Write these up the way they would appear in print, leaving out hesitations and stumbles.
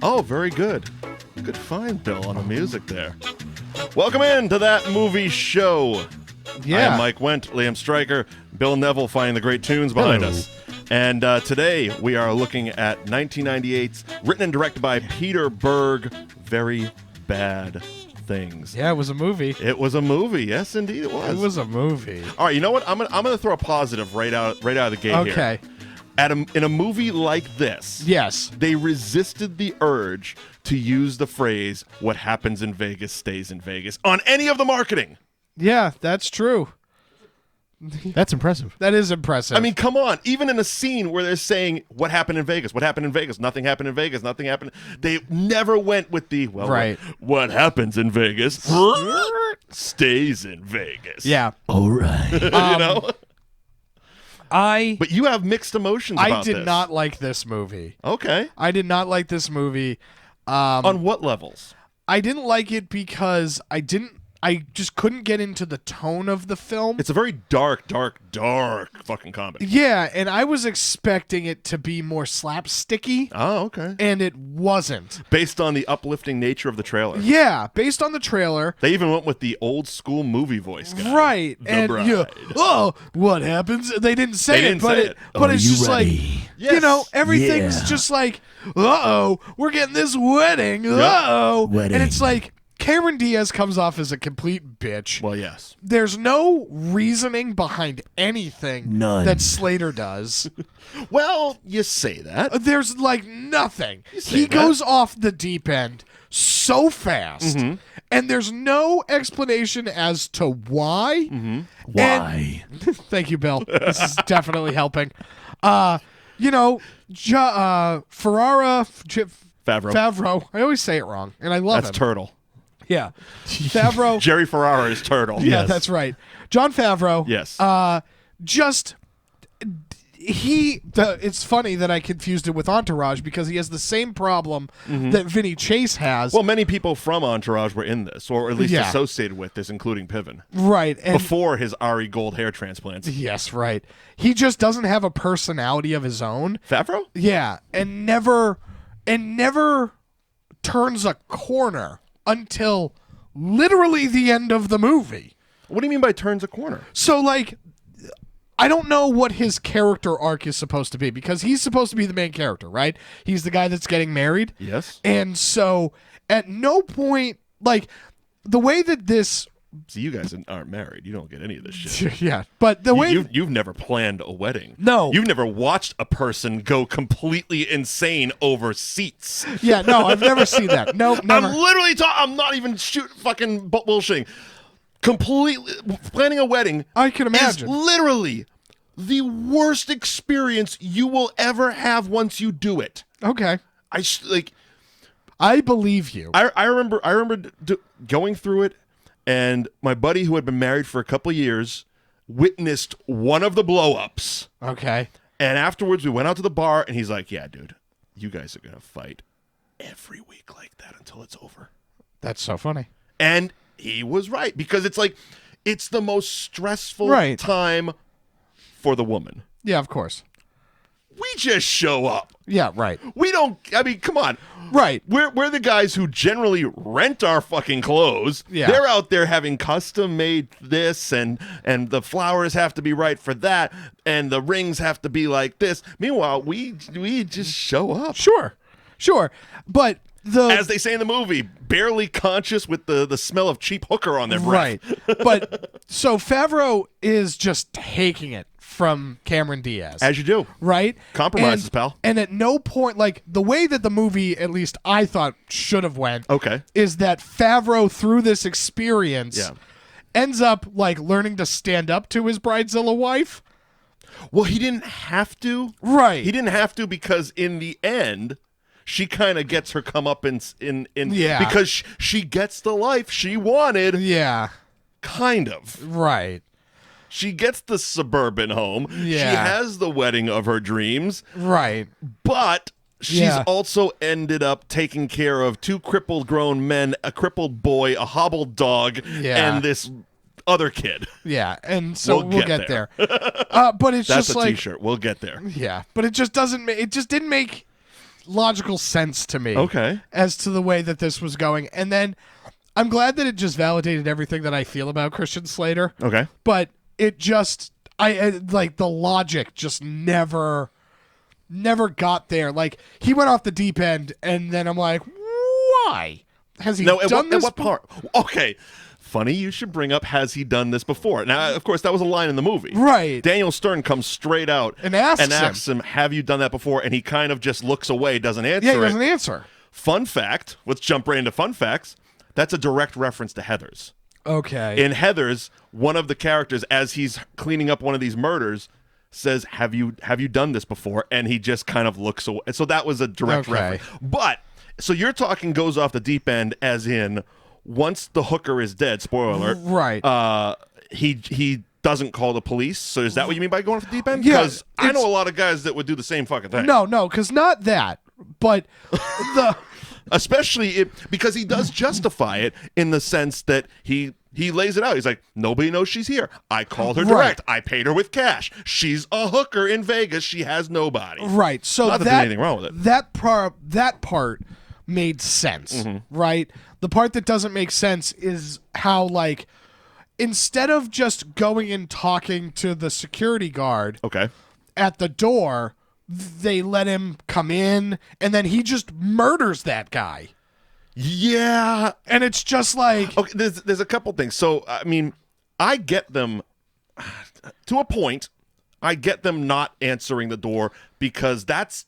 Oh, very good. Good find, Bill, on the music there. Welcome in to That Movie Show. Yeah. I am Mike Wendt, Liam Stryker, Bill Neville finding the great tunes behind us. And today we are looking at 1998's, written and directed by Peter Berg, Very Bad Things. Yeah, it was a movie. It was a movie. Yes, indeed it was. It was a movie. All right, you know what? I'm gonna throw a positive right out of the gate here. Okay. In a movie like this, Yes. they resisted the urge to use the phrase, what happens in Vegas stays in Vegas, on any of the marketing. Yeah, that's true. That's impressive. That is impressive. I mean, come on. Even in a scene where they're saying, what happened in Vegas? What happened in Vegas? Nothing happened in Vegas. Nothing happened. They never went with the, well, right. what happens in Vegas stays in Vegas. Yeah. All right. You know? But you have mixed emotions about this. I did not like this movie. Okay. I did not like this movie. On what levels? I didn't like it because I just couldn't get into the tone of the film. It's a very dark fucking comedy. Yeah, and I was expecting it to be more slapsticky. Oh, okay. And it wasn't. Based on the uplifting nature of the trailer. Yeah, based on the trailer. They even went with the old school movie voice guy. Right. The and Bride. oh, what happens? They didn't say it, but it's just ready? like, Yes. you know, everything's Yeah. just like, uh-oh, we're getting this wedding. Uh-oh. Wedding. And it's like, Cameron Diaz comes off as a complete bitch. Well, yes. There's no reasoning behind anything None. that Slater does. Well, you say that. There's like nothing. say He that. goes off the deep end so fast, Mm-hmm. and there's no explanation as to why. Mm-hmm. Why? Thank you, Bill. This is definitely helping. You know, Favreau. I always say it wrong, and I love That's him. Turtle. Yeah, Favreau. Jerry Ferrara is Turtle. Yeah, Yes. that's right. Jon Favreau. Yes. It's funny that I confused it with Entourage because he has the same problem that Vinny Chase has. Well, many people from Entourage were in this, or at least Yeah. associated with this, including Piven, right. And before his Ari Gold hair transplants. yes, right. He just doesn't have a personality of his own. Favreau? Yeah, and never turns a corner until literally the end of the movie. What do you mean by turns a corner? So, like, I don't know what his character arc is supposed to be because he's supposed to be the main character, right? He's the guy that's getting married. Yes. And so, at no point, like, the way that this... See, you guys aren't married. You don't get any of this shit. Yeah, but the way... You've never planned a wedding. No. You've never watched a person go completely insane over seats. Yeah, no, I've never seen that. No, never. I'm literally I'm not even fucking bullshitting. Completely planning a wedding. I can Is imagine. literally the worst experience you will ever have once you do it. Okay. I believe you. I remember going through it, and my buddy who had been married for a couple of years witnessed one of the blow-ups. Okay. And afterwards, we went out to the bar, and he's like, yeah, dude, you guys are going to fight every week like that until it's over. That's so funny. And he was right, because it's the most stressful Right. time for the woman. Yeah, of course. We just show up. Yeah, right. We don't, I mean, come on. Right. We're the guys who generally rent our fucking clothes. Yeah. They're out there having custom made this, and the flowers have to be right for that, and the rings have to be like this. Meanwhile, we just show up. Sure. But As they say in the movie, barely conscious with the smell of cheap hooker on their breath. Right. But so Favreau is just taking it from Cameron Diaz. As you do. Right? Compromises, pal. And at no point, like, the way that the movie, at least I thought, should have went, Okay. is that Favreau, through this experience, Yeah. ends up, like, learning to stand up to his bridezilla wife. Well, he didn't have to. Right. He didn't have to, because in the end, she kind of gets her comeuppance in Yeah. because she gets the life she wanted. Yeah. Kind of. Right. She gets the suburban home. Yeah. She has the wedding of her dreams. Right. But she's Yeah. also ended up taking care of two crippled grown men, a crippled boy, a hobbled dog, Yeah. and this other kid. Yeah. And so we'll get there. But it's That's just a like... t-shirt. We'll get there. Yeah. But it just doesn't... It just didn't make... logical sense to me. Okay. As to the way that this was going, and then I'm glad that it just validated everything that I feel about Christian Slater. Okay. But it just, I like the logic just never got there. Like he went off the deep end, and then I'm like, why has he done this? At what part? Okay. Funny you should bring up, has he done this before? Now, of course, that was a line in the movie. Right. Daniel Stern comes straight out and asks him, have you done that before? And he kind of just looks away, doesn't answer Yeah, he doesn't answer. Fun fact, let's jump right into fun facts. That's a direct reference to Heathers. Okay. In Heathers, one of the characters, as he's cleaning up one of these murders, says, have you done this before? And he just kind of looks away. So that was a direct reference. But, so you're talking goes off the deep end as in, once the hooker is dead, spoiler alert, right? He doesn't call the police. So is that what you mean by going off the deep end? Yeah, Because I know a lot of guys that would do the same fucking thing. No, because not that, but the especially because he does justify it in the sense that he lays it out. He's like, nobody knows she's here. I called her direct. I paid her with cash. She's a hooker in Vegas. She has nobody. Right. So not that there's anything wrong with it. That part made sense, right? The part that doesn't make sense is how, like, instead of just going and talking to the security guard at the door, they let him come in, and then he just murders that guy. Yeah. And it's just like... Okay, there's a couple things. So, I mean, I get them, to a point, I get them not answering the door because that's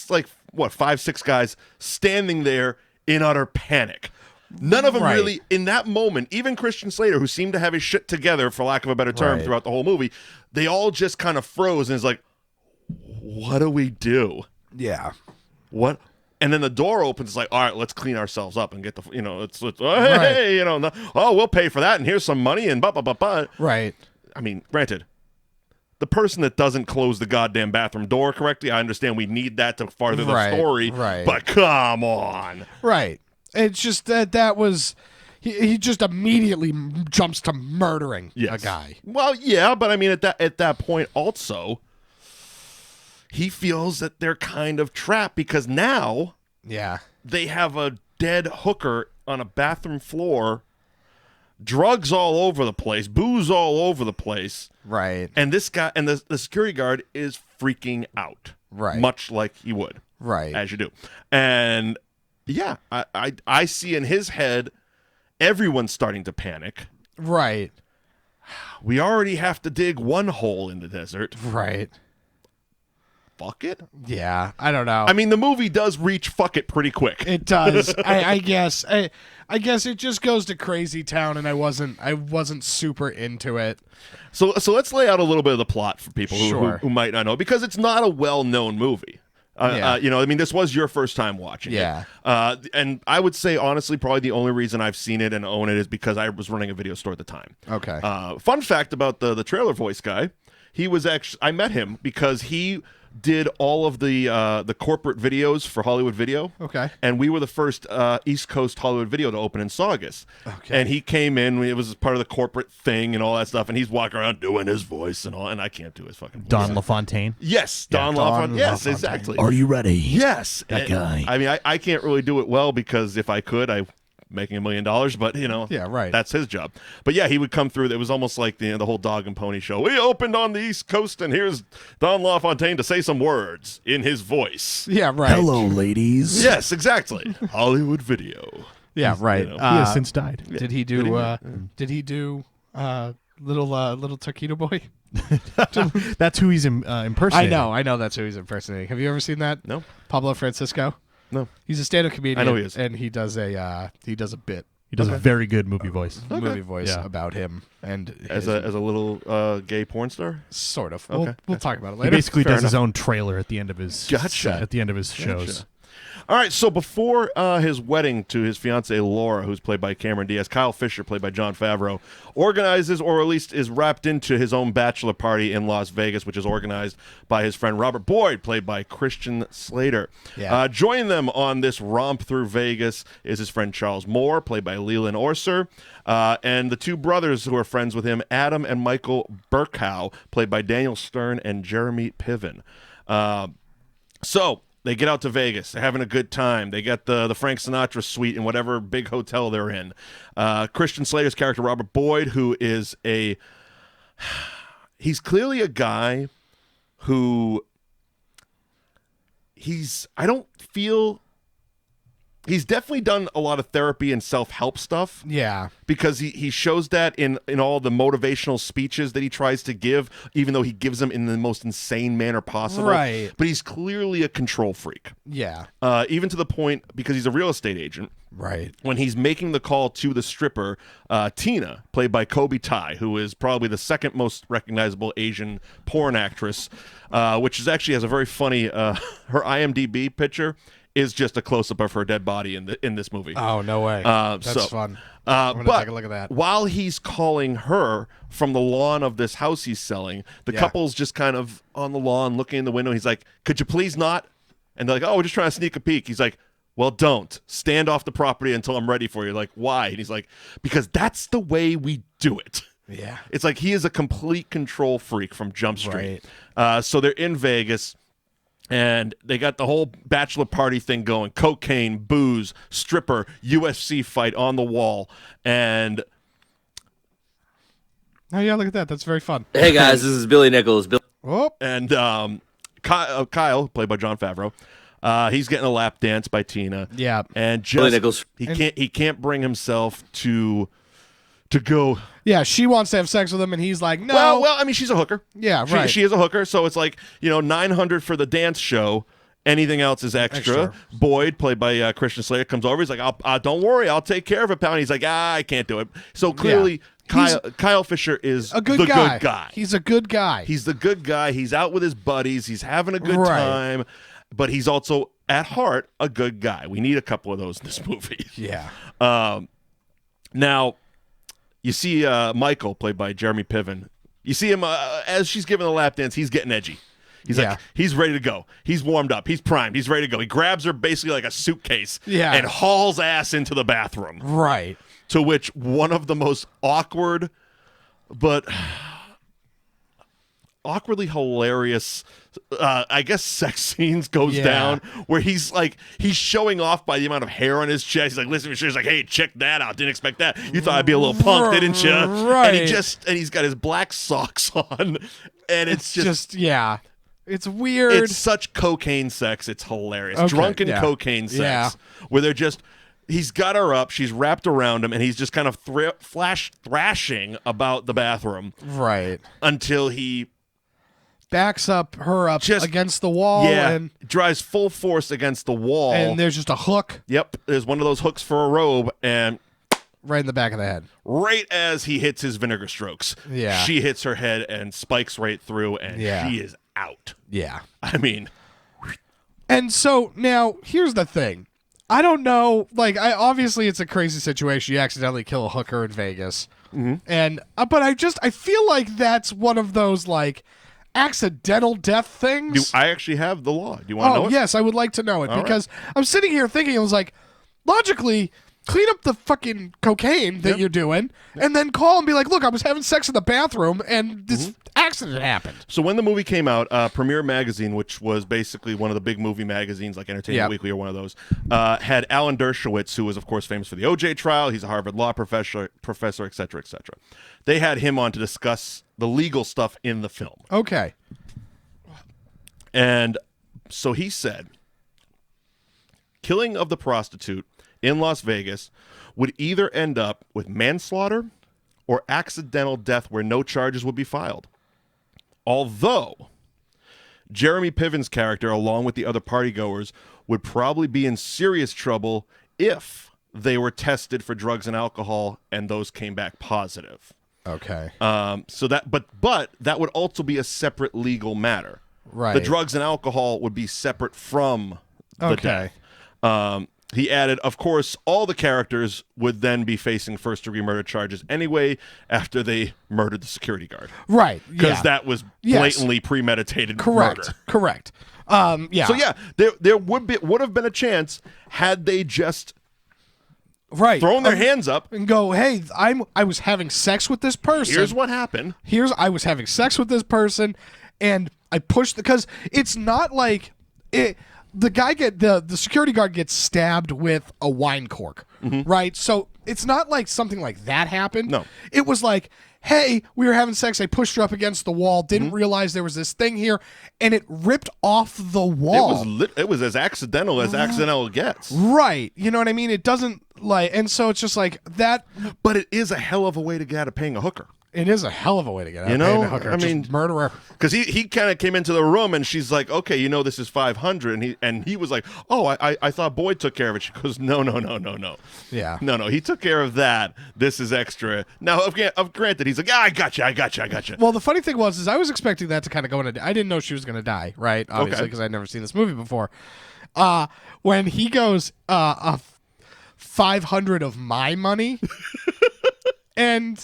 like, what, 5-6 guys standing there in utter panic. None of them really, in that moment, even Christian Slater, who seemed to have his shit together, for lack of a better term, throughout the whole movie, they all just kind of froze and is like, what do we do? Yeah. What? And then the door opens. It's like, all right, let's clean ourselves up and get the, hey, we'll pay for that, and here's some money, and blah, blah, blah, blah. Right. I mean, granted, the person that doesn't close the goddamn bathroom door correctly, I understand we need that to farther the story, but come on. Right. It's just that was... He just immediately jumps to murdering a guy. Well, yeah, but I mean, at that point also, he feels that they're kind of trapped because now they have a dead hooker on a bathroom floor, drugs all over the place, booze all over the place. Right. And this guy and the security guard is freaking out. Right. Much like he would. Right. As you do. And yeah, I see in his head everyone's starting to panic. Right. We already have to dig one hole in the desert. Right. Fuck it. Yeah, I don't know. I mean, the movie does reach fuck it pretty quick. It does. I guess. I guess it just goes to crazy town, and I wasn't super into it. So let's lay out a little bit of the plot for people who might not know, because it's not a well-known movie. I mean, this was your first time watching it. And I would say, honestly, probably the only reason I've seen it and own it is because I was running a video store at the time. Okay. Fun fact about the trailer voice guy, he was actually, I met him because he did all of the corporate videos for Hollywood Video. Okay. And we were the first East Coast Hollywood Video to open in Saugus. Okay. And he came in, it was part of the corporate thing and all that stuff, and he's walking around doing his voice and all, and I can't do his fucking voice. Don LaFontaine? Yes, Don LaFontaine. Yes, exactly. Are you ready? Yes. That guy. I mean, I can't really do it well because if I could, I making $1 million, but yeah, right. That's his job. But yeah, he would come through. It was almost like the whole Dog and Pony show. We opened on the East Coast, and here's Don LaFontaine to say some words in his voice. Yeah, right. Hello, ladies. Yes, exactly. Hollywood Video. Yeah, right. He has since died. Did he do? Did he do little Taquito Boy? That's who he's impersonating. I know that's who he's impersonating. Have you ever seen that? No. Pablo Francisco? No. He's a stand-up comedian. I know he is. And he does a bit. He does a very good movie voice. Movie voice about him and as a little gay porn star. Sort of. Okay. We'll talk about it He later. basically does his own trailer at the end of his shows. All right, so before his wedding to his fiancée Laura, who's played by Cameron Diaz, Kyle Fisher, played by Jon Favreau, organizes, or at least is wrapped into his own bachelor party in Las Vegas, which is organized by his friend Robert Boyd, played by Christian Slater. Yeah. Joining them on this romp through Vegas is his friend Charles Moore, played by Leland Orser, and the two brothers who are friends with him, Adam and Michael Berg'S, played by Daniel Stern and Jeremy Piven. So They get out to Vegas. They're having a good time. They got the Frank Sinatra suite in whatever big hotel they're in. Christian Slater's character, Robert Boyd, who is he's clearly a guy who he's definitely done a lot of therapy and self-help stuff. Yeah. Because he shows that in all the motivational speeches that he tries to give, even though he gives them in the most insane manner possible. Right. But he's clearly a control freak. Yeah. Even to the point, because he's a real estate agent, Right. when he's making the call to the stripper, Tina, played by Kobe Tai, who is probably the second most recognizable Asian porn actress, which is actually has a very funny, her IMDb picture is just a close-up of her dead body in this movie. Oh, no way. That's fun. I'm going to take a look at that. While he's calling her from the lawn of this house he's selling, the couple's just kind of on the lawn looking in the window. He's like, could you please not? And they're like, oh, we're just trying to sneak a peek. He's like, well, don't. Stand off the property until I'm ready for you. Like, why? And he's like, because that's the way we do it. Yeah. It's like he is a complete control freak from Jump Street. Right. So they're in Vegas. And they got the whole bachelor party thing going. Cocaine, booze, stripper, UFC fight on the wall. And oh, yeah, look at that. That's very fun. Hey, guys, this is Billy Nichols. And Kyle, played by Jon Favreau, he's getting a lap dance by Tina. Yeah. And Billy Nichols. he can't bring himself to go. Yeah, she wants to have sex with him, and he's like, no. Well, I mean, she's a hooker. Yeah, right. She is a hooker, so it's like, $900 for the dance show. Anything else is extra. Boyd, played by Christian Slater, comes over. He's like, don't worry, I'll take care of it, pal. And he's like, I can't do it. So clearly, Kyle Fisher is a good guy. He's a good guy. He's the good guy. He's out with his buddies. He's having a good time, but he's also, at heart, a good guy. We need a couple of those in this movie. Yeah. Now, you see Michael, played by Jeremy Piven. You see him as she's giving the lap dance. He's getting edgy. He's like, he's ready to go. He's warmed up. He's primed. He's ready to go. He grabs her basically like a suitcase and hauls ass into the bathroom. Right. To which one of the most awkward but awkwardly hilarious I guess sex scenes goes down where he's showing off by the amount of hair on his chest. He's like, listen, he's like, hey, check that out. Didn't expect that. You thought I'd be a little punk, didn't you? Right. And he's got his black socks on, and it's just it's weird. It's such cocaine sex. It's hilarious. Okay. Drunken cocaine sex where they're just. He's got her up. She's wrapped around him, and he's just kind of thrashing about the bathroom, right? Until he backs her up against the wall and drives full force against the wall. And there's just a hook. Yep, there's one of those hooks for a robe, and right in the back of the head. Right as he hits his vinegar strokes, she hits her head and spikes right through, and she is out. Yeah, I mean, and so now here's the thing. I don't know. Obviously, it's a crazy situation. You accidentally kill a hooker in Vegas, and but I feel like that's one of those accidental death things. I actually have the law. Do you want to know it? Yes, I would like to know it because I'm sitting here thinking, I was like, logically, clean up the fucking cocaine that you're doing, and then call and be like, look, I was having sex in the bathroom, and this accident happened. So when the movie came out, Premiere Magazine, which was basically one of the big movie magazines like Entertainment Weekly or one of those, had Alan Dershowitz, who was, of course, famous for the O.J. trial. He's a Harvard law professor, et cetera, et cetera. They had him on to discuss the legal stuff in the film. Okay. And so he said, killing of the prostitute in Las Vegas would either end up with manslaughter or accidental death where no charges would be filed. Although Jeremy Piven's character, along with the other partygoers, would probably be in serious trouble if they were tested for drugs and alcohol and those came back positive. Okay. So that, but that would also be a separate legal matter. Right. The drugs and alcohol would be separate from the death. He added, of course, all the characters would then be facing first-degree murder charges anyway after they murdered the security guard. Right. Because that was blatantly premeditated murder. Correct. So there would have been a chance had they just thrown their hands up and go, hey, I was having sex with this person. Here's what happened. I was having sex with this person, and I pushed because it's not like it. the security guard gets stabbed with a wine cork, right? So it's not like something like that happened. No. It was like, hey, we were having sex. I pushed her up against the wall. Didn't realize there was this thing here, and it ripped off the wall. It was as accidental gets. Right. You know what I mean? It doesn't like, and so it's just like that. But it is a hell of a way to get out of paying a hooker. It is a hell of a way to get out. You of know, paying a hooker. I mean, Just murderer. Because he kind of came into the room and she's like, okay, this is 500, and he was like, oh, I thought Boyd took care of it. She goes, no. Yeah. No, he took care of that. This is extra. Now, granted, he's like, I got you. Well, the funny thing was, I was expecting that to kind of go into. I didn't know she was going to die, right? Obviously, because I'd never seen this movie before. When he goes, 500 of my money, and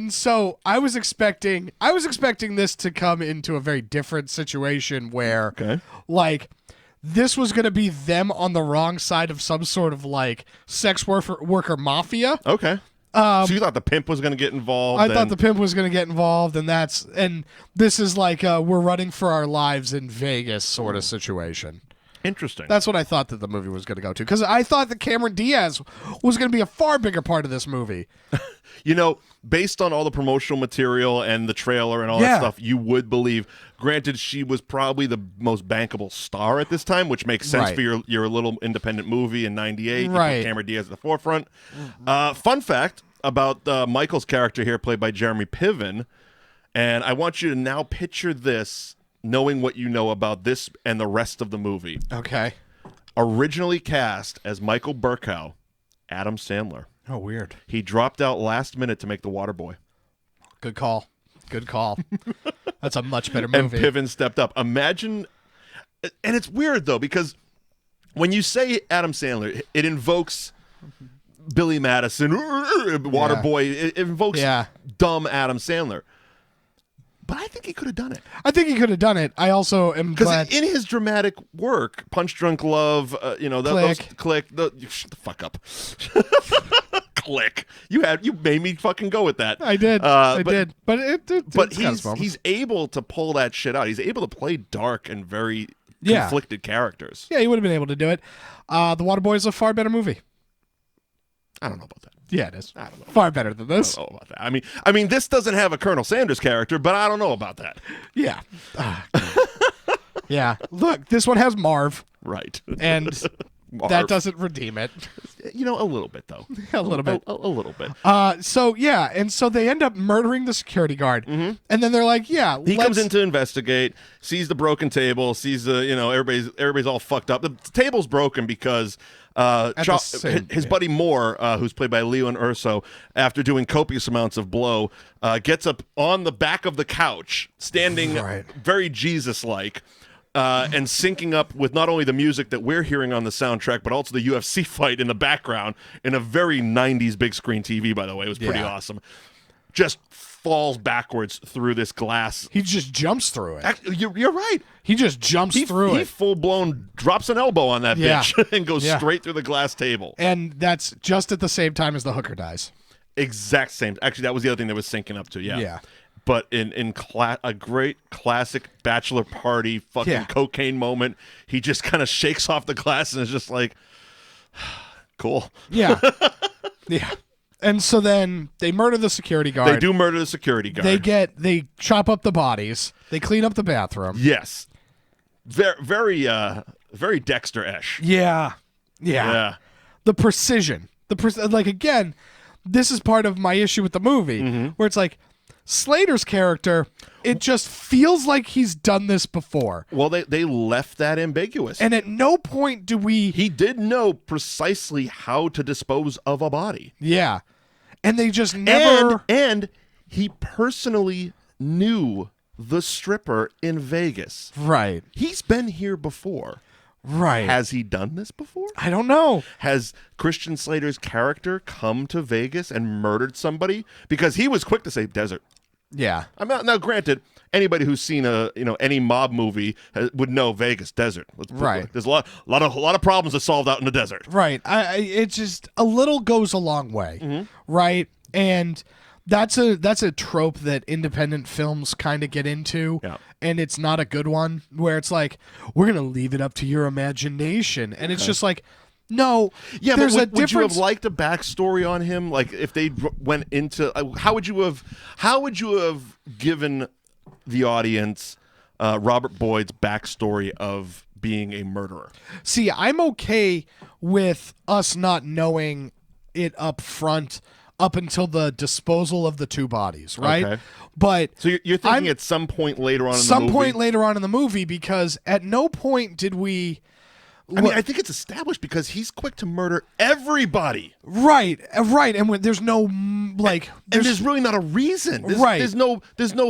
so I was expecting this to come into a very different situation where, like, this was going to be them on the wrong side of some sort of like sex worker mafia. Okay. So you thought the pimp was going to get involved? I thought the pimp was going to get involved, and this is like we're running for our lives in Vegas sort of situation. Interesting. That's what I thought that the movie was going to go to, because I thought that Cameron Diaz was going to be a far bigger part of this movie. Based on all the promotional material and the trailer and all that stuff, you would believe. Granted, she was probably the most bankable star at this time, which makes sense for your little independent movie in '98. Right. You put Cameron Diaz at the forefront. Fun fact about Michael's character here, played by Jeremy Piven, and I want you to now picture this, knowing what you know about this and the rest of the movie. Okay. Originally cast as Michael Berg'S, Adam Sandler. Oh, weird. He dropped out last minute to make The Waterboy. Good call. That's a much better And movie. Piven stepped up. Imagine, and it's weird though, because when you say Adam Sandler, it invokes Billy Madison, Waterboy. It invokes dumb Adam Sandler. But I think he could have done it. I also am glad. Because in his dramatic work, Punch Drunk Love, Click. Shut the fuck up. Click. You made me fucking go with that. I did. But he's able to pull that shit out. He's able to play dark and very conflicted characters. Yeah, he would have been able to do it. The Waterboy is a far better movie. I don't know about that. Yeah, it is. I don't know. Far better than this. I don't know about that. I mean, this doesn't have a Colonel Sanders character, but I don't know about that. Yeah. Yeah. Look, this one has Marv. Right. And that doesn't redeem it. A little bit, though. A little bit. A little bit. And so they end up murdering the security guard. And then they're like, he comes in to investigate, sees the broken table, sees everybody's all fucked up. The table's broken because his buddy Moore, who's played by Leon Urso, after doing copious amounts of blow, gets up on the back of the couch, standing very Jesus-like, and syncing up with not only the music that we're hearing on the soundtrack, but also the UFC fight in the background in a very 90s big screen TV, by the way. It was pretty awesome. Just falls backwards through this glass. He just jumps through it. You're right. He just jumps through it. He full-blown drops an elbow on that bitch and goes straight through the glass table. And that's just at the same time as the hooker dies. Exact same. Actually, that was the other thing that was syncing up to, yeah. But in a great classic bachelor party fucking cocaine moment, he just kind of shakes off the glass and is just like, cool. Yeah. Yeah. And so then they murder the security guard. They do murder the security guard. They chop up the bodies. They clean up the bathroom. Yes. Very Dexter-esh. Yeah. The precision. Like, again, this is part of my issue with the movie, where it's like, Slater's character, it just feels like he's done this before. Well, they left that ambiguous. And at no point do we... He did know precisely how to dispose of a body. Yeah. And they just never... And he personally knew the stripper in Vegas. Right. He's been here before. Right. Has he done this before? I don't know. Has Christian Slater's character come to Vegas and murdered somebody? Because he was quick to say desert. Yeah. Now, granted, anybody who's seen any mob movie would know Vegas desert. Right. There's a lot of problems to solve out in the desert. Right. It just a little goes a long way. Right. And That's a trope that independent films kind of get into, and it's not a good one, where it's like, we're going to leave it up to your imagination. And it's just like, no, there's a difference. Would you have liked a backstory on him? Like, if they went into, how would you have given the audience Robert Boyd's backstory of being a murderer? See, I'm okay with us not knowing it up front up until the disposal of the two bodies, right? Okay. But so you're thinking at some point later on in the movie? Some point later on in the movie, because at no point did we... I mean, I think it's established because he's quick to murder everybody. Right. And when there's no, like... And there's really not a reason. There's no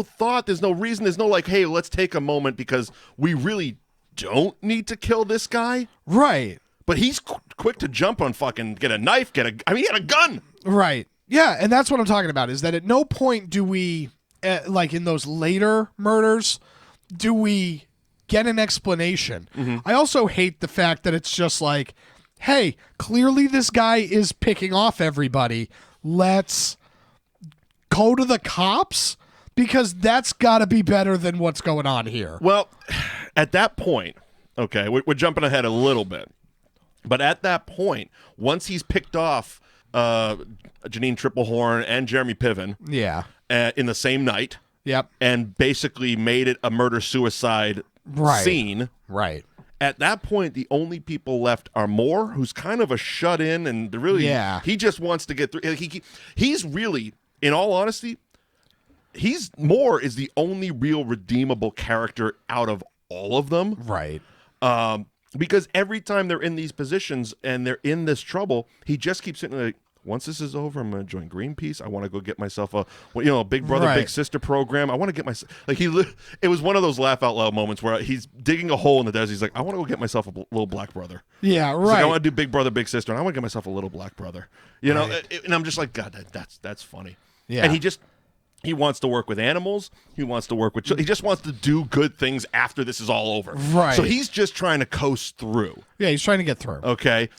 thought, there's no reason, there's no like, hey, let's take a moment because we really don't need to kill this guy. Right. But he's quick to jump on fucking, get a knife, he had a gun. Right. Yeah, and that's what I'm talking about, is that at no point do we, like in those later murders, do we get an explanation. Mm-hmm. I also hate the fact that it's just like, hey, clearly this guy is picking off everybody. Let's go to the cops, because that's got to be better than what's going on here. Well, at that point, okay, we're jumping ahead a little bit, but at that point, once he's picked off Janine Triplehorn and Jeremy Piven, in the same night, and basically made it a murder-suicide scene, right? At that point, the only people left are Moore, who's kind of a shut-in, and really, he just wants to get through. He's really, in all honesty, Moore is the only real redeemable character out of all of them, right? Because every time they're in these positions and they're in this trouble, he just keeps sitting like, once this is over, I'm going to join Greenpeace. I want to go get myself a big brother, big sister program. I want to get myself, like, it was one of those laugh out loud moments where he's digging a hole in the desert. He's like, I want to go get myself a little black brother. Yeah, right. Like, I want to do big brother, big sister, and I want to get myself a little black brother. You know, and I'm just like, God, that's funny. Yeah. And he wants to work with animals. He wants to work with children. He just wants to do good things after this is all over. Right. So he's just trying to coast through. Yeah, he's trying to get through. Okay.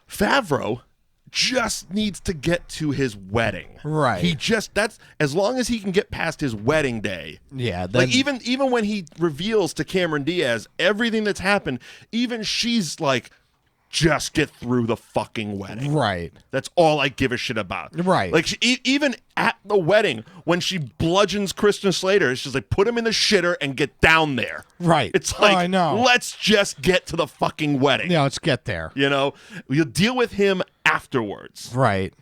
Favreau just needs to get to his wedding. Right. That's as long as he can get past his wedding day. Yeah. Like even when he reveals to Cameron Diaz everything that's happened, even she's like, just get through the fucking wedding. Right. That's all I give a shit about. Right. Like, even at the wedding, when she bludgeons Christian Slater, she's like, put him in the shitter and get down there. Right. It's like, I know. Let's just get to the fucking wedding. Yeah, let's get there. You know? We'll deal with him afterwards. Right.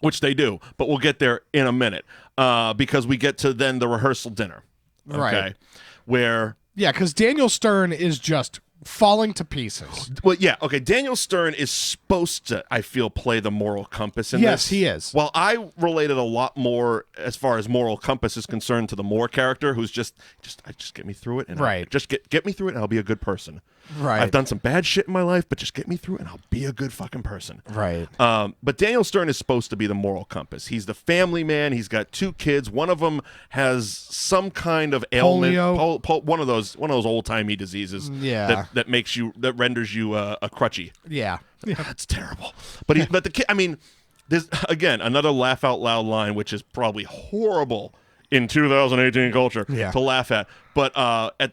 Which they do, but we'll get there in a minute. Because we get to then the rehearsal dinner. Okay? Right. Where... Yeah, because Daniel Stern is just falling to pieces. Well, yeah, okay. Daniel Stern is supposed to, I feel, play the moral compass in this. Yes, he is. Well, I related a lot more as far as moral compass is concerned to the Moore character, who's just get me through it, and just get me through it, and I'll be a good person. Right. I've done some bad shit in my life, but just get me through it, and I'll be a good fucking person. Right. But Daniel Stern is supposed to be the moral compass. He's the family man. He's got 2 kids. One of them has some kind of ailment, one of those old timey diseases. Yeah. that renders you a crutchy. Yeah. That's terrible. But but the kid. I mean, there's again another laugh out loud line, which is probably horrible in 2018 culture to laugh at. But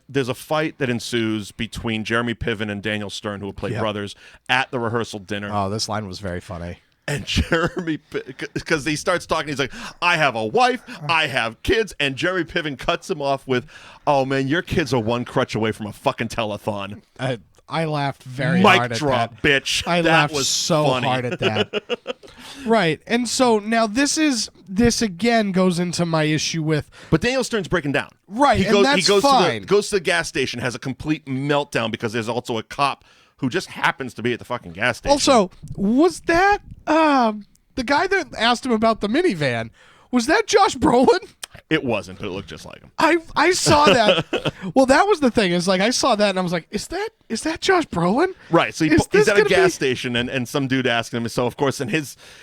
there's a fight that ensues between Jeremy Piven and Daniel Stern, who will play brothers, at the rehearsal dinner. Oh, this line was very funny. And Jeremy, because he starts talking, he's like, I have a wife, I have kids, and Jeremy Piven cuts him off with, oh man, your kids are one crutch away from a fucking telethon. I laughed very hard at that. Mic drop, bitch. I laughed was so funny. hard at that. Right. And so now this again goes into my issue with... But Daniel Stern's breaking down. Right, he goes fine. goes to the gas station, has a complete meltdown because there's also a cop who just happens to be at the fucking gas station. Also, was that the guy that asked him about the minivan? Was that Josh Brolin? It wasn't, but it looked just like him. I saw that. Well, that was the thing. Is like I saw that and I was like, is that Josh Brolin? Right. So he's at a gas station and some dude asking him. So of course,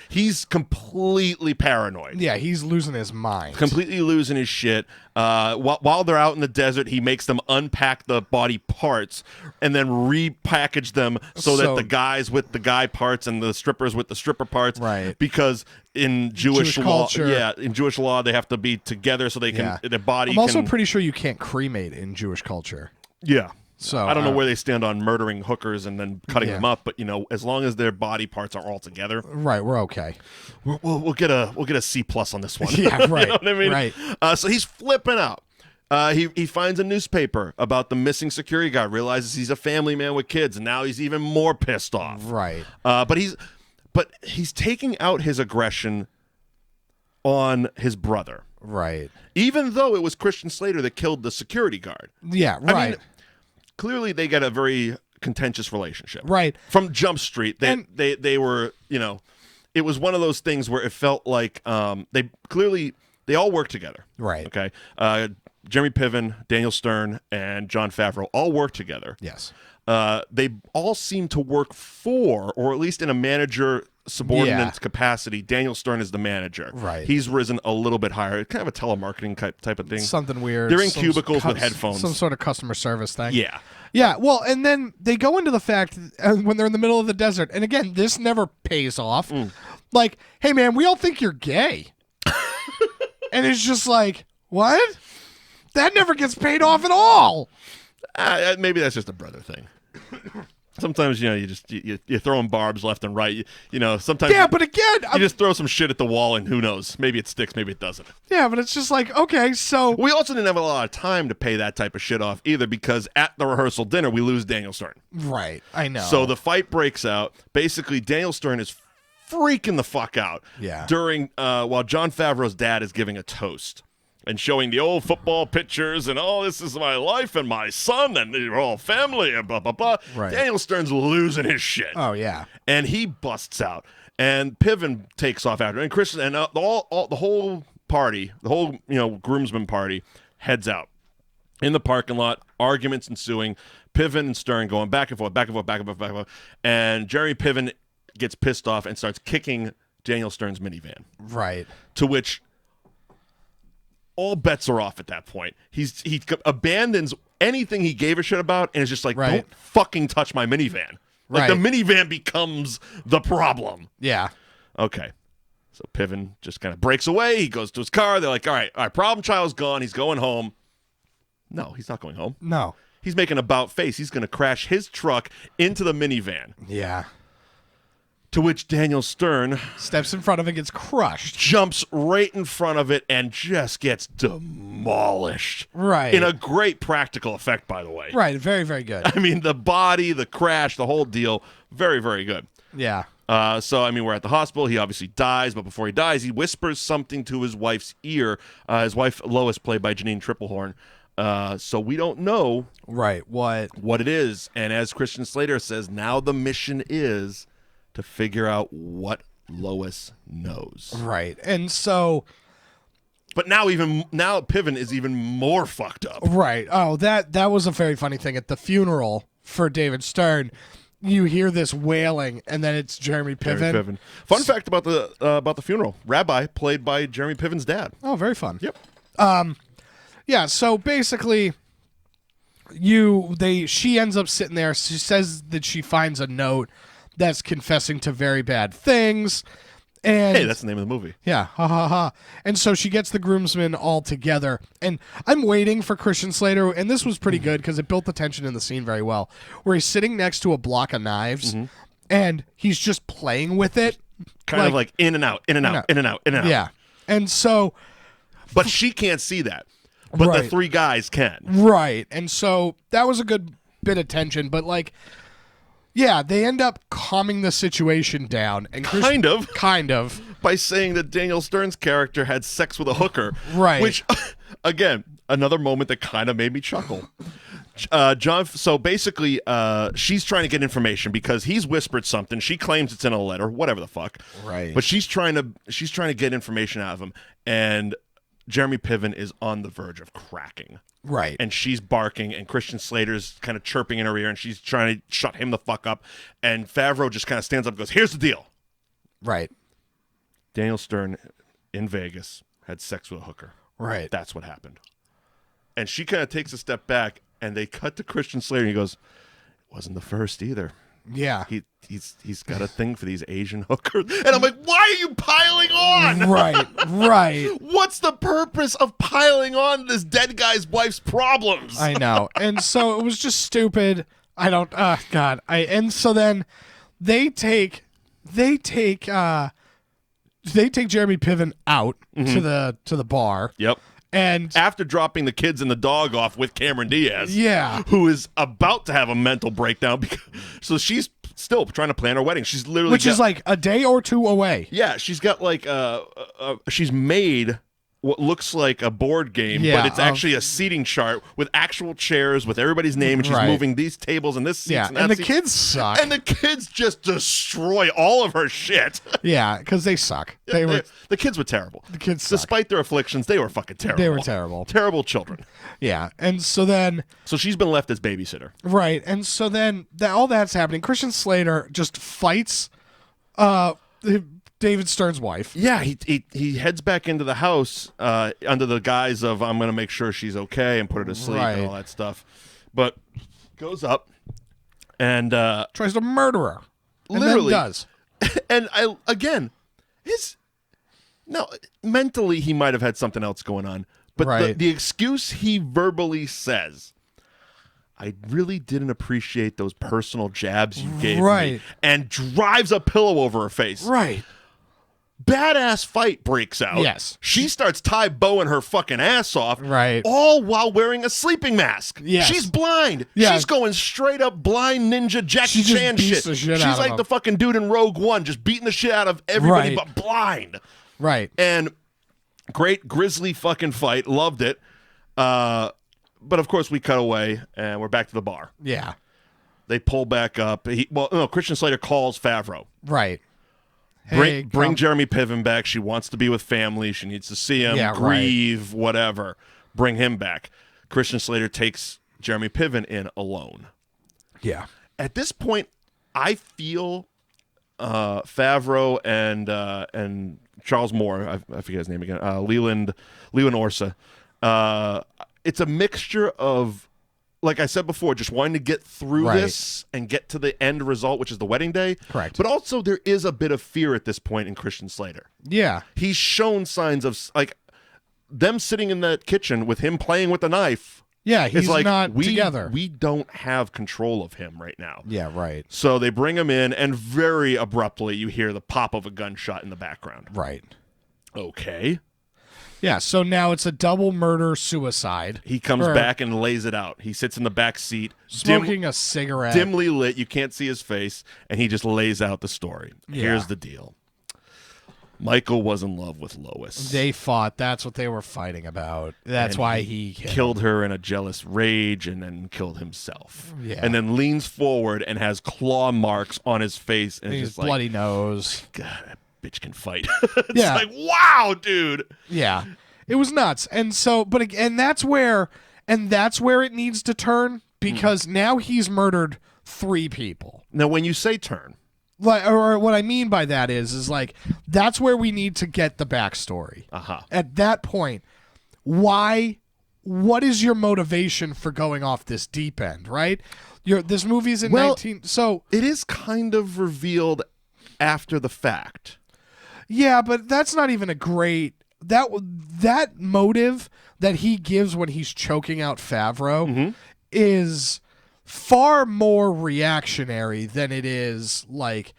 he's completely paranoid. Yeah, he's losing his mind. Completely losing his shit. While they're out in the desert, he makes them unpack the body parts and then repackage them so that the guys with the guy parts and the strippers with the stripper parts. Right. Because in Jewish law, culture. yeah, in Jewish law, they have to be together so they can their body. I'm also pretty sure you can't cremate in Jewish culture. Yeah. So I don't know where they stand on murdering hookers and then cutting them up, but as long as their body parts are all together, right, we're okay. We'll get a C+ on this one. Yeah, right. You know what I mean? Right. So he's flipping out. He finds a newspaper about the missing security guard, realizes he's a family man with kids, and now he's even more pissed off. Right. But he's taking out his aggression on his brother. Right. Even though it was Christian Slater that killed the security guard. Yeah, right. I mean, clearly they got a very contentious relationship. Right. From Jump Street, they were, it was one of those things where it felt like they all worked together. Right. Okay. Jeremy Piven, Daniel Stern, and Jon Favreau all work together. Yes. They all seem to work for, or at least in a manager subordinate capacity. Daniel Stern is the manager. Right. He's risen a little bit higher. Kind of a telemarketing type of thing. Something weird. They're in cubicles with headphones. Some sort of customer service thing. Yeah. Yeah, well, and then they go into the fact when they're in the middle of the desert, and again, this never pays off. Like, hey, man, we all think you're gay. And it's just like, what? That never gets paid off at all. Maybe that's just a brother thing. Sometimes you're throwing barbs left and right. Sometimes but again, you just throw some shit at the wall and who knows? Maybe it sticks, maybe it doesn't. Yeah, but it's just like, okay, so we also didn't have a lot of time to pay that type of shit off either, because at the rehearsal dinner we lose Daniel Stern. Right, I know. So the fight breaks out. Basically, Daniel Stern is freaking the fuck out. Yeah. During while Jon Favreau's dad is giving a toast and showing the old football pictures and, this is my life and my son and we're all family and blah, blah, blah. Right. Daniel Stern's losing his shit. Oh, yeah. And he busts out. And Piven takes off after. And Chris and the whole party, the whole, groomsmen party heads out. In the parking lot, arguments ensuing. Piven and Stern going back and forth, back and forth, back and forth, back and forth. And Jeremy Piven gets pissed off and starts kicking Daniel Stern's minivan. Right. To which all bets are off at that point. He abandons anything he gave a shit about and is just like, don't fucking touch my minivan. Like, the minivan becomes the problem. Yeah. Okay. So Piven just kind of breaks away. He goes to his car. They're like, all right, problem child's gone. He's going home. No, he's not going home. No. He's making about face. He's going to crash his truck into the minivan. Yeah. To which Daniel Stern steps in front of it, gets crushed, jumps right in front of it, and just gets demolished. Right. In a great practical effect, by the way. Right. Very, very good. I mean, the body, the crash, the whole deal, very, very good. Yeah. So, we're at the hospital. He obviously dies, but before he dies, he whispers something to his wife's ear. His wife, Lois, played by Janine Triplehorn. So we don't know what it is. And as Christian Slater says, now the mission is to figure out what Lois knows. Right. And so... But now Piven is even more fucked up. Right. Oh, that was a very funny thing. At the funeral for David Stern, you hear this wailing, and then it's Jeremy Piven. Fun fact about the funeral. Rabbi played by Jeremy Piven's dad. Oh, very fun. Yep. Yeah, so basically she ends up sitting there. She says that she finds a note that's confessing to very bad things. And hey, that's the name of the movie. Yeah, ha ha ha. And so she gets the groomsmen all together. And I'm waiting for Christian Slater, and this was pretty good because it built the tension in the scene very well, where he's sitting next to a block of knives, and he's just playing with it. Kind of like in and out, in and out, in and out, in and out. Yeah. And so... But she can't see that. But the three guys can. Right. And so that was a good bit of tension, but they end up calming the situation down. And kind of. By saying that Daniel Stern's character had sex with a hooker. Right. Which, again, another moment that kind of made me chuckle. So basically, she's trying to get information because he's whispered something. She claims it's in a letter, whatever the fuck. Right. But she's trying to get information out of him. And Jeremy Piven is on the verge of cracking. Right. And she's barking, and Christian Slater's kind of chirping in her ear, and she's trying to shut him the fuck up. And Favreau just kind of stands up and goes, here's the deal. Right. Daniel Stern in Vegas had sex with a hooker. Right. That's what happened. And she kind of takes a step back, and they cut to Christian Slater, and he goes, it wasn't the first either. Yeah. He's got a thing for these Asian hookers. And I'm like, why are you piling on? Right. What's the purpose of piling on this dead guy's wife's problems? I know. And so it was just stupid. I don't God. And so then they take Jeremy Piven out to the bar. Yep. And after dropping the kids and the dog off with Cameron Diaz, who is about to have a mental breakdown, so she's still trying to plan her wedding. She's literally is like a day or two away. Yeah, she's got like she's made what looks like a board game, but it's actually a seating chart with actual chairs with everybody's name, and she's moving these tables and this seats. Yeah, and the kids suck. And the kids just destroy all of her shit. Yeah, because they suck. The kids were terrible. The kids suck. Despite their afflictions, they were fucking terrible. They were terrible. Terrible children. Yeah, and so then... So she's been left as babysitter. Right, and so then all that's happening. Christian Slater just fights David Stern's wife. Yeah, he heads back into the house under the guise of, I'm going to make sure she's okay and put her to sleep and all that stuff. But goes up and... tries to murder her. Literally. And then does. And mentally he might have had something else going on. But the excuse he verbally says... I really didn't appreciate those personal jabs you gave me. And drives a pillow over her face. Right. Badass fight breaks out. Yes. She starts bowing her fucking ass off. Right. All while wearing a sleeping mask. Yes. She's blind. Yeah. She's going straight up blind ninja Jackie She just Chan beats shit. the shit She's out of like him. the fucking dude in Rogue One, just beating the shit out of everybody but blind. Right. And great grisly fucking fight. Loved it. But of course we cut away and we're back to the bar. Yeah. They pull back up. Christian Slater calls Favreau. Right. Bring Jeremy Piven back. She wants to be with family. She needs to see him, grieve, whatever. Bring him back. Christian Slater takes Jeremy Piven in alone. Yeah. At this point, I feel Favreau and Charles Moore, I forget his name again, Leland Orsa. It's a mixture of, like I said before, just wanting to get through this and get to the end result, which is the wedding day. Correct. But also there is a bit of fear at this point in Christian Slater. Yeah. He's shown signs of, like, them sitting in that kitchen with him playing with the knife. Yeah, he's like, not together. We don't have control of him right now. Yeah, right. So they bring him in, and very abruptly you hear the pop of a gunshot in the background. Right. Okay. Yeah, so now it's a double murder-suicide. He comes back and lays it out. He sits in the back seat. Smoking a cigarette. Dimly lit. You can't see his face. And he just lays out the story. Yeah. Here's the deal. Michael was in love with Lois. They fought. That's what they were fighting about. That's why he killed her in a jealous rage and then killed himself. Yeah. And then leans forward and has claw marks on his face. And his just like, bloody nose. God, that bitch can fight. It's Yeah. like, wow, dude. Yeah. It was nuts. And so, that's where it needs to turn, because now he's murdered 3 people. Now, when you say turn, Or what I mean by that is like, that's where we need to get the backstory. At that point, what is your motivation for going off this deep end, right? This movie's in 19... So it is kind of revealed after the fact. Yeah, but that's not even a great... That motive that he gives when he's choking out Favreau is far more reactionary than it is like...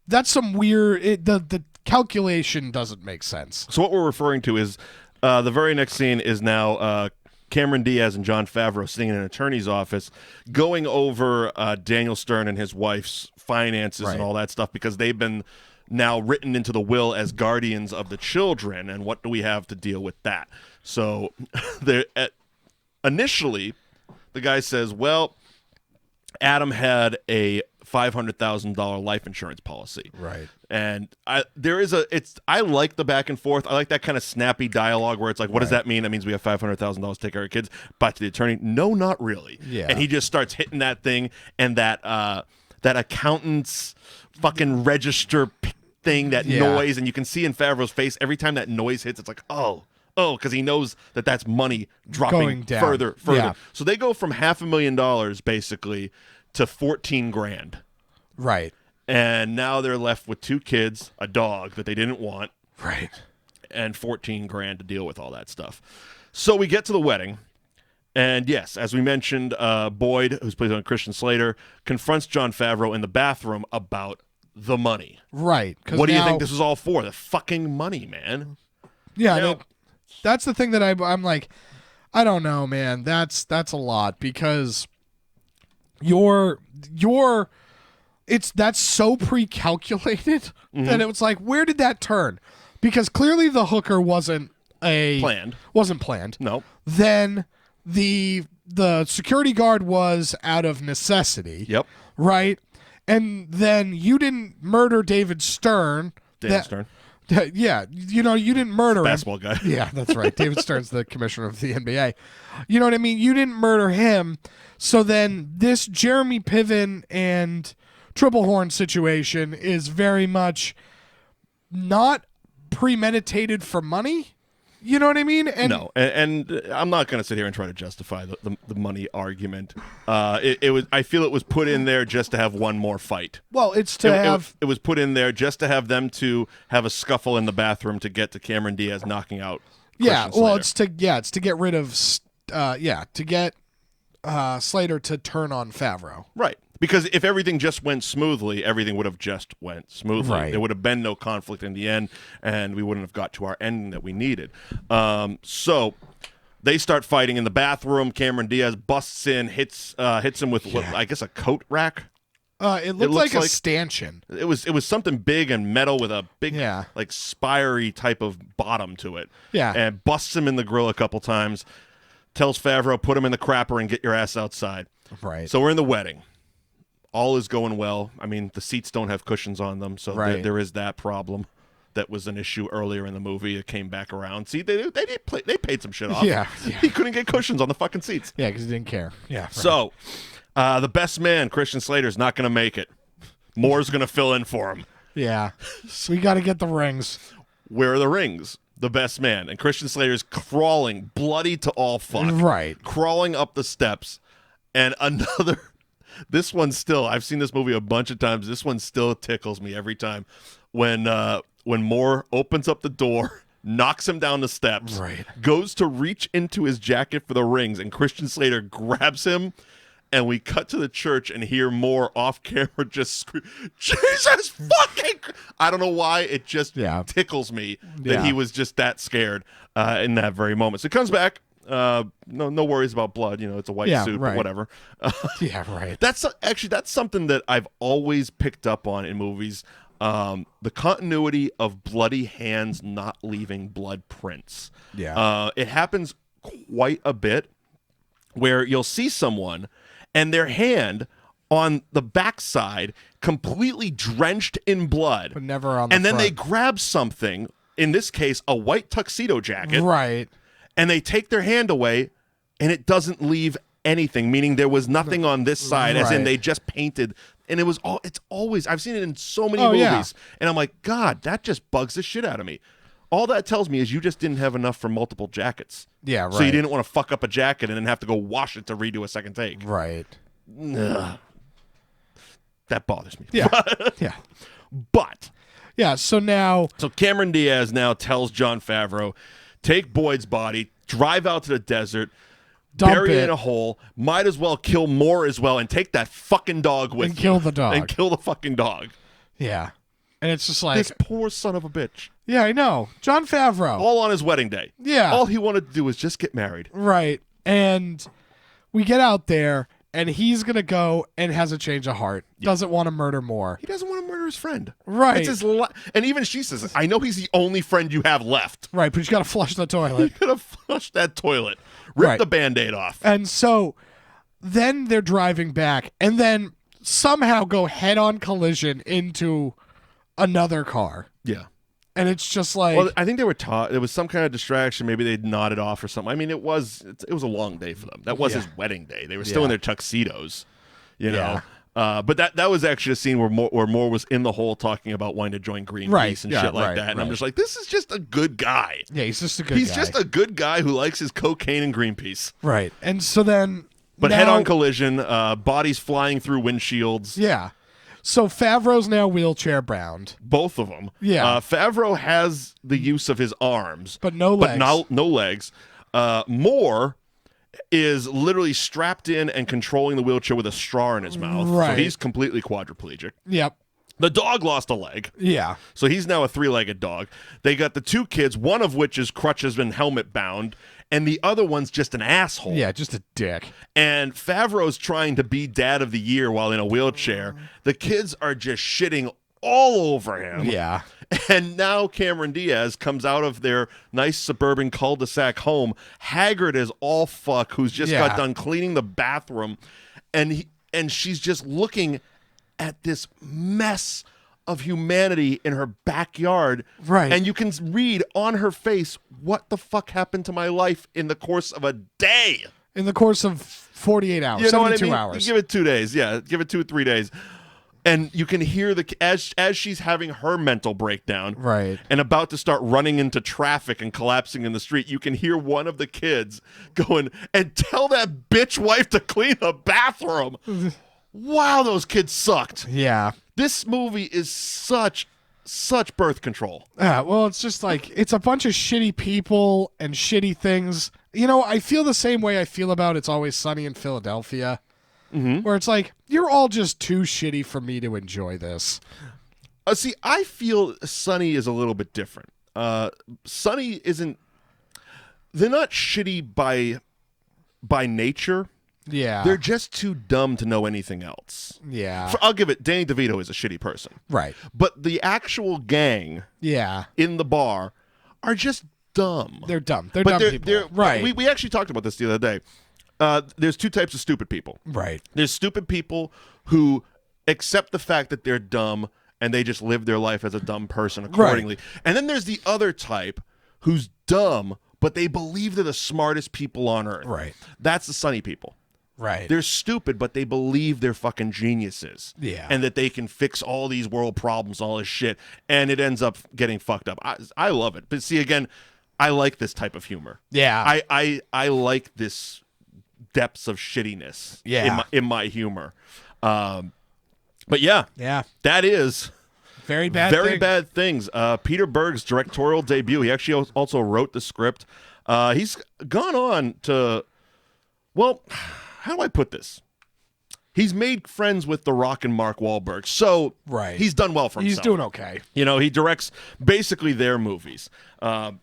That's some weird... The calculation doesn't make sense. So what we're referring to is the very next scene is now Cameron Diaz and Jon Favreau sitting in an attorney's office going over Daniel Stern and his wife's finances and all that stuff, because they've been now written into the will as guardians of the children, and what do we have to deal with that? So initially, the guy says, well, Adam had a $500,000 life insurance policy. Right. And I like the back and forth. I like that kind of snappy dialogue where it's like, what does that mean? That means we have $500,000 to take care of kids. But to the attorney, no, not really. Yeah. And he just starts hitting that thing, and that accountant's fucking register thing, that noise, and you can see in Favreau's face every time that noise hits, it's like, oh, because he knows that that's money dropping further. Yeah. So they go from $500,000 basically to $14,000. Right. And now they're left with 2 kids, a dog that they didn't want, Right. and $14,000 to deal with all that stuff. So we get to the wedding, and yes, as we mentioned, Boyd, who's played on Christian Slater, confronts Jon Favreau in the bathroom about the money. Right. What do you think this is all for? The fucking money, man. Yeah, Now, that's the thing that I'm like, I don't know, man. That's a lot because that's so pre-calculated that it was like, where did that turn? Because clearly the hooker wasn't planned. No. Then the security guard was out of necessity. Yep. Right? And then you didn't murder David Stern. Stern. Yeah, you didn't murder him. Basketball guy. Yeah, that's right. David Stern's the commissioner of the NBA. You know what I mean? You didn't murder him. So then this Jeremy Piven and Triplehorn situation is very much not premeditated for money. You know what I mean? And no, and I'm not going to sit here and try to justify the money argument. It was. I feel it was put in there just to have one more fight. Well, it's to have. It was put in there just to have them to have a scuffle in the bathroom to get to Cameron Diaz knocking out. Yeah, Christian well, Slater. it's to get rid of. To get Slater to turn on Favreau. Right. Because if everything just went smoothly, everything would have just went smoothly. Right. There would have been no conflict in the end, and we wouldn't have got to our ending that we needed. So they start fighting in the bathroom. Cameron Diaz busts in, hits him with, what, I guess, a coat rack. It looks like a stanchion. It was something big and metal with a big, Yeah. like, spirey type of bottom to it. Yeah. And busts him in the grill a couple times. Tells Favreau, put him in the crapper and get your ass outside. Right. So we're in the wedding. All is going well. I mean, the seats don't have cushions on them, so Right. there is that problem. That was an issue earlier in the movie. It came back around. See, they paid some shit off. Yeah. He couldn't get cushions on the fucking seats. Yeah, because he didn't care. Yeah. Right. So, the best man, Christian Slater, is not going to make it. Moore's going to fill in for him. Yeah. We got to get the rings. Where are the rings? The best man. And Christian Slater's crawling, bloody to all fuck. Right. Crawling up the steps. And another... This one still... I've seen this movie a bunch of times. This one still tickles me every time. When Moore opens up the door, knocks him down the steps, right. Goes to reach into his jacket for the rings, and Christian Slater grabs him, and we cut to the church and hear Moore off camera just scream, Jesus fucking... I don't know why, it just tickles me that he was just that scared in that very moment. So he comes back, no worries about blood, it's a white suit, right. but whatever. Yeah, right. That's something that I've always picked up on in movies. The continuity of bloody hands not leaving blood prints. Yeah. It happens quite a bit where you'll see someone and their hand on the backside completely drenched in blood. But never on the And then front. they grab something, in this case, a white tuxedo jacket. Right. And they take their hand away and it doesn't leave anything, meaning there was nothing on this side, as in Right. they just painted. And it's always, I've seen it in so many Oh, movies. yeah. And I'm like, God, that just bugs the shit out of me. All that tells me is you just didn't have enough for multiple jackets. Yeah, right. So you didn't want to fuck up a jacket and then have to go wash it to redo a second take. Right. Ugh. That bothers me. Yeah. Yeah. But. Yeah, so Cameron Diaz now tells Jon Favreau, take Boyd's body, drive out to the desert, bury it in a hole, might as well kill Moore as well, and take that fucking dog with and kill the dog. And kill the fucking dog. Yeah. And it's just like... This poor son of a bitch. Yeah, I know. Jon Favreau. All on his wedding day. Yeah. All he wanted to do was just get married. Right. And we get out there, and he's going to go and has a change of heart. Yeah. Doesn't want to murder Moore. He doesn't want to murder his friend. Right. It's his and even she says, I know he's the only friend you have left. Right, but you got to flush the toilet. You got to flush that toilet. Rip the Band-Aid off. And so then they're driving back, and then somehow go head-on collision into another car. Yeah. And it's just like... Well, I think they were taught there was some kind of distraction. Maybe they'd nodded off or something. I mean, it was a long day for them. That was his wedding day. They were still in their tuxedos, you know. But that was actually a scene where Moore was in the hole talking about wanting to join Greenpeace and shit like that. And I'm just like, this is just a good guy. Yeah, he's just a good guy. He's just a good guy who likes his cocaine and Greenpeace. Right. And so then... But head-on collision, bodies flying through windshields. Yeah. So Favreau's now wheelchair bound. Both of them. Yeah. Favreau has the use of his arms, But no legs. no legs. Moore is literally strapped in and controlling the wheelchair with a straw in his mouth. Right. So he's completely quadriplegic. Yep. The dog lost a leg. Yeah. So he's now a 3-legged dog. They got the 2 kids, one of which is crutches and helmet bound, and the other one's just an asshole. Yeah, just a dick. And Favreau's trying to be dad of the year while in a wheelchair. The kids are just shitting all over him. Yeah. And now Cameron Diaz comes out of their nice suburban cul-de-sac home, haggard as all fuck, who's just got done cleaning the bathroom, and she's just looking at this mess of humanity in her backyard. Right. And you can read on her face, what the fuck happened to my life in the course of a day? In the course of 48 hours, You know what I 72 mean? hours. Give it 2 days. Yeah, give it 2 or 3 days. And you can hear as she's having her mental breakdown, Right. and about to start running into traffic and collapsing in the street, you can hear one of the kids going, and tell that bitch wife to clean the bathroom. Wow, those kids sucked. Yeah. This movie is such birth control. Well, it's just like, it's a bunch of shitty people and shitty things. You know, I feel the same way I feel about It's Always Sunny in Philadelphia, where it's like, you're all just too shitty for me to enjoy this. See, I feel Sunny is a little bit different. Sunny isn't... They're not shitty by nature. Yeah. They're just too dumb to know anything else. Yeah. I'll give it, Danny DeVito is a shitty person. Right. But the actual gang Yeah. in the bar are just dumb. They're dumb. They're But dumb people. Right. We actually talked about this the other day. There's 2 types of stupid people. Right. There's stupid people who accept the fact that they're dumb and they just live their life as a dumb person accordingly. Right. And then there's the other type who's dumb, but they believe they're the smartest people on earth. Right. That's the Sunny people. Right. They're stupid, but they believe they're fucking geniuses. Yeah. And that they can fix all these world problems, all this shit. And it ends up getting fucked up. I love it. But see, again, I like this type of humor. Yeah. I like this depths of shittiness in my humor. But yeah. Yeah. That is... Very bad bad things. Peter Berg's directorial debut. He actually also wrote the script. He's gone on to... Well... How do I put this? He's made friends with The Rock and Mark Wahlberg, so right. He's done well for himself. He's doing okay. You know, he directs basically their movies. You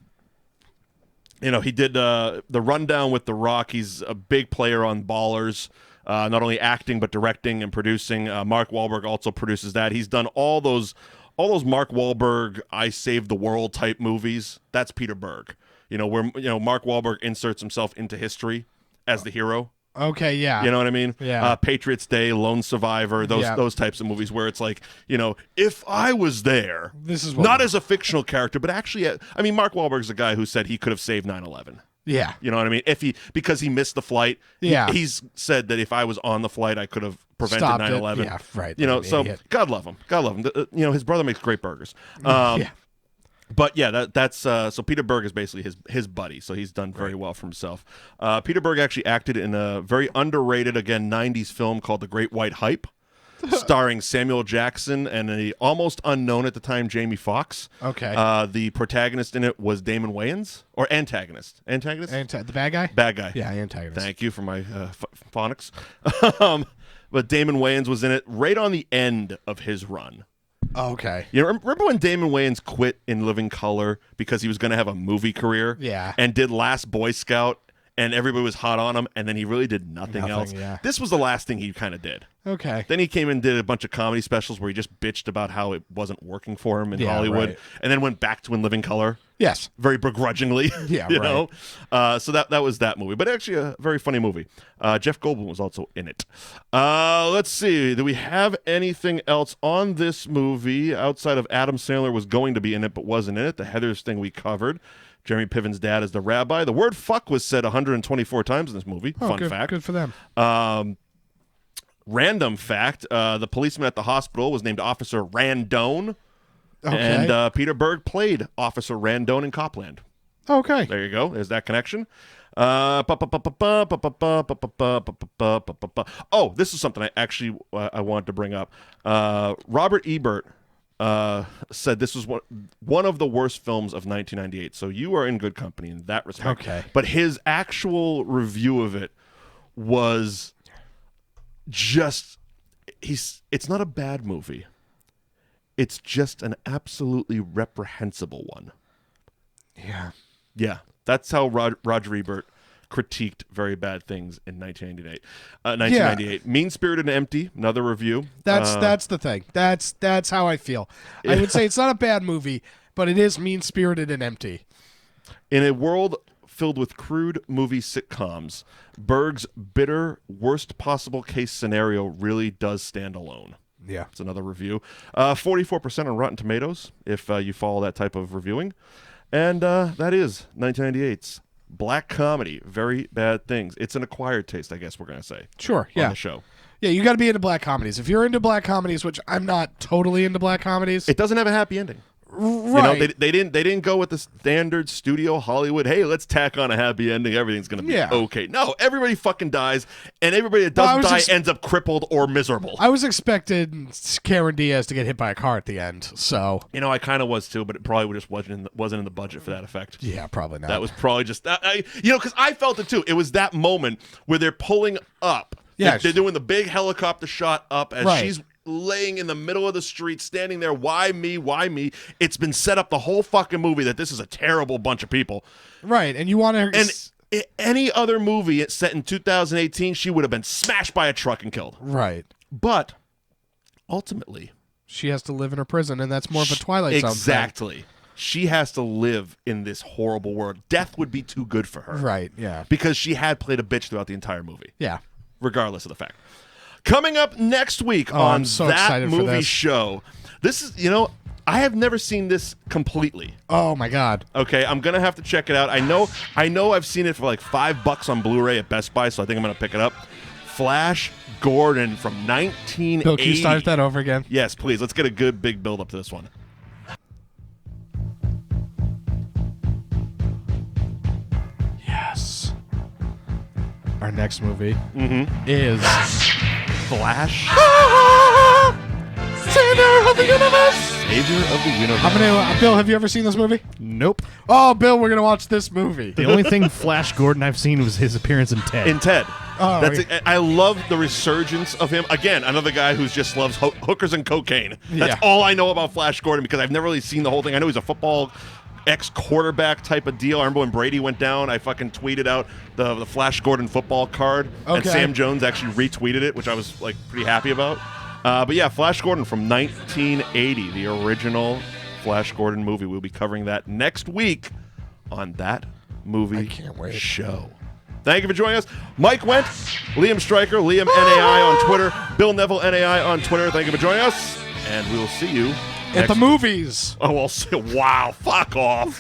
know, he did The Rundown with The Rock. He's a big player on Ballers, not only acting but directing and producing. Mark Wahlberg also produces that. He's done all those Mark Wahlberg I Saved the World type movies. That's Peter Berg. You know, where Mark Wahlberg inserts himself into history as the hero. Okay, yeah. You know what I mean? Yeah. Patriots Day, Lone Survivor, those types of movies where it's like, you know, if I was there, this is what not as a fictional character, but actually, I mean, Mark Wahlberg's a guy who said he could have saved 9/11. Yeah. You know what I mean? Because he missed the flight. Yeah. He's said that if I was on the flight, I could have prevented Stopped 9/11. it. Yeah, right. You know, so idiot. God love him. God love him. You know, his brother makes great burgers. Yeah. But yeah, that's so Peter Berg is basically his buddy, so he's done very well for himself. Peter Berg actually acted in a very underrated, again, 90s film called The Great White Hype, starring Samuel Jackson and a almost unknown at the time Jamie Foxx. Okay. The protagonist in it was Damon Wayans, or antagonist. Antagonist? The bad guy? Bad guy. Yeah, antagonist. Thank you for my phonics. But Damon Wayans was in it right on the end of his run. Oh, okay. You know, remember when Damon Wayans quit In Living Color because he was going to have a movie career? Yeah. And did Last Boy Scout, and everybody was hot on him, and then he really did nothing else. Yeah. This was the last thing he kind of did. Okay. Then he came and did a bunch of comedy specials where he just bitched about how it wasn't working for him in Hollywood, right. and then went back to In Living Color. Yes. Very begrudgingly. Yeah, you right. know? So that was that movie. But actually a very funny movie. Jeff Goldblum was also in it. Let's see. Do we have anything else on this movie outside of Adam Sandler was going to be in it but wasn't in it? The Heathers thing we covered. Jeremy Piven's dad is the rabbi. The word fuck was said 124 times in this movie. Oh, Fun good, fact. Good for them. Random fact, the policeman at the hospital was named Officer Randone. Okay. And Peter Berg played Officer Randone in Copland. Okay. There you go. There's that connection. Oh, this is something I wanted to bring up. Robert Ebert said this was one of the worst films of 1998. So you are in good company in that respect. Okay. But his actual review of it was just it's not a bad movie. It's just an absolutely reprehensible one. Yeah. Yeah. That's how Roger Ebert critiqued very bad things in 1998. Mean-Spirited and Empty, another review. That's the thing. That's how I feel. I would say it's not a bad movie, but it is mean-spirited and empty. In a world filled with crude movie sitcoms, Berg's bitter, worst possible case scenario really does stand alone. Yeah. It's another review. 44% on Rotten Tomatoes, if you follow that type of reviewing. And that is 1998's black comedy, Very Bad Things. It's an acquired taste, I guess we're going to say. Sure, on the show. Yeah, you got to be into black comedies. If you're into black comedies, which I'm not totally into black comedies. It doesn't have a happy ending. Right. You know, they didn't go with the standard studio Hollywood, hey, let's tack on a happy ending, everything's going to be okay. No, everybody fucking dies, and everybody that doesn't die ends up crippled or miserable. I was expecting Cameron Diaz to get hit by a car at the end, so. You know, I kind of was too, but it probably just wasn't in the budget for that effect. Yeah, probably not. That was probably just, because I felt it too. It was that moment where they're pulling up. Yeah. They're doing the big helicopter shot up as she's laying in the middle of the street, standing there. Why me? Why me? It's been set up the whole fucking movie that this is a terrible bunch of people. Right, and you want to... And any other movie set in 2018, she would have been smashed by a truck and killed. Right. But ultimately... she has to live in her prison, and that's more of a Twilight Zone thing. Exactly. She has to live in this horrible world. Death would be too good for her. Right, yeah. Because she had played a bitch throughout the entire movie. Yeah. Regardless of the fact. Coming up next week on That Movie Show. This is, I have never seen this completely. Oh my God. Okay, I'm gonna have to check it out. I know I've seen it for like $5 on Blu-ray at Best Buy, so I think I'm gonna pick it up. Flash Gordon from 1980. Bill, can you start that over again? Yes, please. Let's get a good big build up to this one. Yes. Our next movie is Flash. Savior of the Universe. Savior of the Universe. Bill, have you ever seen this movie? Nope. Oh, Bill, we're gonna watch this movie. The only thing Flash Gordon I've seen was his appearance in Ted. Oh, I love the resurgence of him. Again, another guy who just loves hookers and cocaine. That's all I know about Flash Gordon because I've never really seen the whole thing. I know he's a football ex-quarterback type of deal. I remember when Brady went down, I fucking tweeted out the Flash Gordon football card, and Sam Jones actually retweeted it, which I was like pretty happy about. But yeah, Flash Gordon from 1980, the original Flash Gordon movie. We'll be covering that next week on That Movie Show. Thank you for joining us. Mike Wendt, Liam Stryker, Liam NAI on Twitter, Bill Neville NAI on Twitter. Thank you for joining us, and we will see you at the movies. Oh, wow, fuck off.